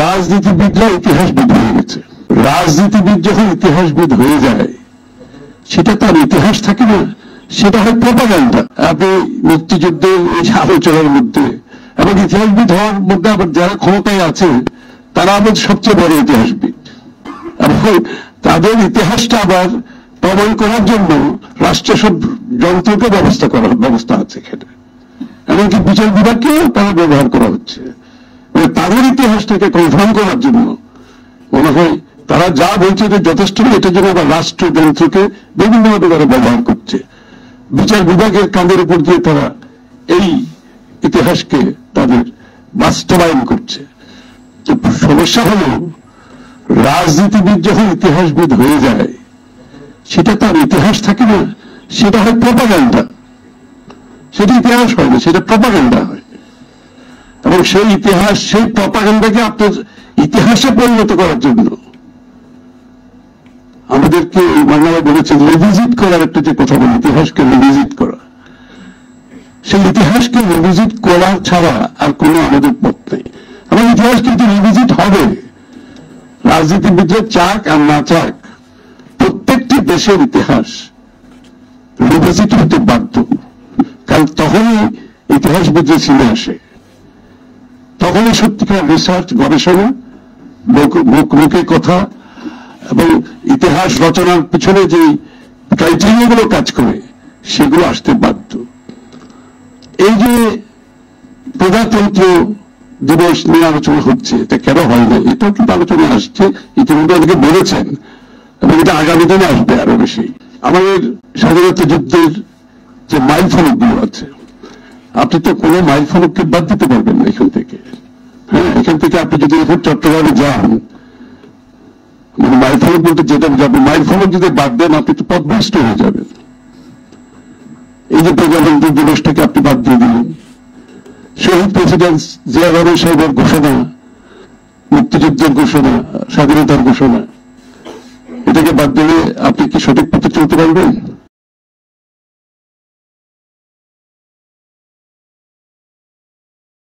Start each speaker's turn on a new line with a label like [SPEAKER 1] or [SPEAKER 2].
[SPEAKER 1] রাজনীতিবিদরা ইতিহাসবিদ হয়ে গেছে। রাজনীতিবিদ যখন ইতিহাসবিদ হয়ে যায় সেটা তার ইতিহাস থাকে না, সেটা হয় প্রপাগান্ডা। আপনি মুক্তিযুদ্ধের এই আলোচনার মধ্যে এবং ইতিহাসবিদ হওয়ার মধ্যে আবার যারা ক্ষমতায় আছে তারা আবার সবচেয়ে বড় ইতিহাসবিদ, এবং তাদের ইতিহাসটা আবার প্রমাণ করার জন্য রাষ্ট্রের সব যন্ত্রকে ব্যবস্থা আছে এখানে, এমনকি বিচার বিভাগকেও তারা ব্যবহার করা হচ্ছে। তাদের ইতিহাসটাকে কনফার্ম করার জন্য মনে হয় তারা যা বলছে যে যথেষ্ট, এটার জন্য আবার রাষ্ট্রযন্ত্রকে বিভিন্নভাবে তারা ব্যবহার করছে। বিচার বিভাগের কাঁধের উপর দিয়ে তারা এই ইতিহাসকে তাদের বাস্তবায়ন করছে। তো সমস্যা হলো রাজনীতিবিদ যখন ইতিহাসবিদ হয়ে যায় সেটা তার ইতিহাস থাকে না, সেটা হয় প্রপাগান্ডা। সেটা ইতিহাস হয় না, সেটা প্রপাগান্ডা হয়। এবং সেই ইতিহাস, সেই প্রপাগান্ডাকে আপনার ইতিহাসে পরিণত করার জন্য আমাদেরকে বাংলায় বলেছেন রিভিজিট করার একটা যে কথা বলে, ইতিহাসকে রিভিজিট করা, সেই ইতিহাসকে রিভিজিট করা ছাড়া আর কোনো আমাদের পথ নেই। এবং ইতিহাস কিন্তু রিভিজিট হবে, রাজনীতিবিদরা চাক আর না চাক, প্রত্যেকটি দেশের ইতিহাস রিভিজিট হতে বাধ্য। কারণ তখনই ইতিহাসবিদরা ছিনে আসে, তখনই সত্যিকার রিসার্চ, গবেষণা, মুখে কথা এবং ইতিহাস রচনার পিছনে যে ক্রাইটেরিয়াগুলো কাজ করে সেগুলো আসতে বাধ্য। এই যে প্রজাতন্ত্র দিবস নিয়ে আলোচনা হচ্ছে, এটা কেন হয় না, এটাও কিন্তু আলোচনা আসছে, ইতিমধ্যে অনেকে বলেছেন, এবং এটা আগামী দিনে আসবে আরো বেশি। আমাদের স্বাধীনতা যুদ্ধের যে মাইল ফলকগুলো আছে, আপনি তো কোনো মাইল ফলককে বাদ দিতে পারবেন না এখান থেকে। হ্যাঁ, এখান থেকে আপনি যদি এখন চট্টগ্রামে যান, মানে মাইল ফলক বলতে যেটা যাবেন, মাইল ফলক যদি বাদ দেন আপনি তো পথভ্রষ্ট হয়ে যাবেন। এই যে প্রজাতন্ত্র দিবসটাকে আপনি বাদ দিয়ে দিলেন, শহীদ প্রেসিডেন্ট জিয়া রহমান সাহেবের ঘোষণা, মুক্তিযুদ্ধের ঘোষণা, স্বাধীনতার ঘোষণা, এটাকে বাদ দিলে আপনি কি সঠিক পথে চলতে পারবেন?